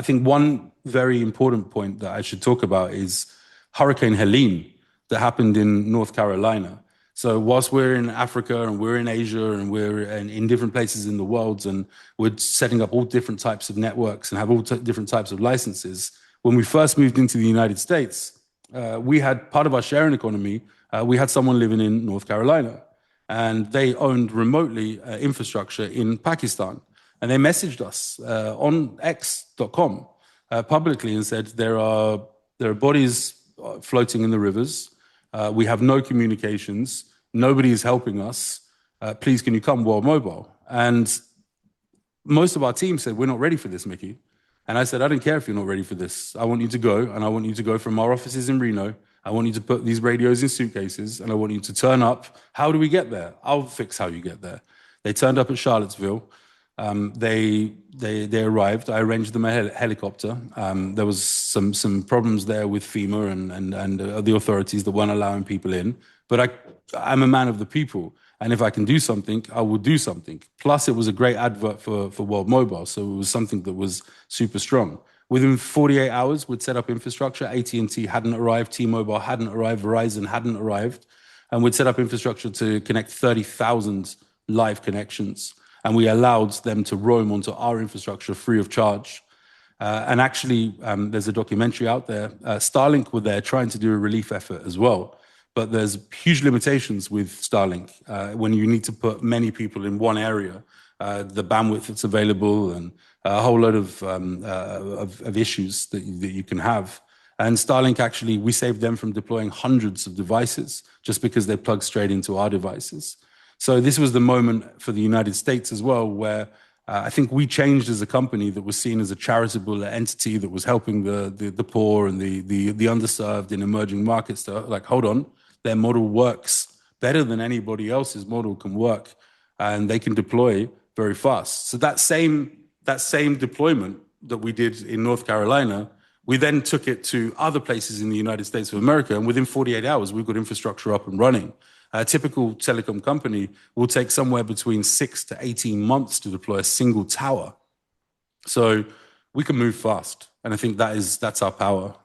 I think one very important point that I should talk about is Hurricane Helene that happened in North Carolina. So whilst we're in Africa and we're in Asia and we're in different places in the world and we're setting up all different types of networks and have all different types of licenses, when we first moved into the United States, we had part of our sharing economy, we had someone living in North Carolina and they owned remotely infrastructure in Pakistan. And they messaged us on X.com publicly and said, there are bodies floating in the rivers. We have no communications. Nobody is helping us. Please, can you come World Mobile? And most of our team said, we're not ready for this, Mickey. And I said, I don't care if you're not ready for this. I want you to go, and I want you to go from our offices in Reno. I want you to put these radios in suitcases, and I want you to turn up. How do we get there? I'll fix how you get there. They turned up at Charlottesville. They arrived. I arranged them a helicopter. There was some problems there with FEMA and the authorities that weren't allowing people in. But I'm a man of the people, and if I can do something, I will do something. Plus, it was a great advert for World Mobile, so it was something that was super strong. Within 48 hours, we'd set up infrastructure. AT&T hadn't arrived, T-Mobile hadn't arrived, Verizon hadn't arrived, and we'd set up infrastructure to connect 30,000 live connections. And we allowed them to roam onto our infrastructure free of charge. And actually, there's a documentary out there. Starlink were there trying to do a relief effort as well. But there's huge limitations with Starlink. When you need to put many people in one area, the bandwidth that's available and a whole load of issues that you can have. And Starlink, actually, we saved them from deploying hundreds of devices just because they plug straight into our devices. So this was the moment for the United States as well, where I think we changed as a company that was seen as a charitable entity that was helping the poor and the underserved in emerging markets to like, hold on, their model works better than anybody else's model can work, and they can deploy very fast. So that same deployment that we did in North Carolina, we then took it to other places in the United States of America, and within 48 hours, we've got infrastructure up and running. A typical telecom company will take somewhere between 6 to 18 months to deploy a single tower. So we can move fast. And I think that's our power.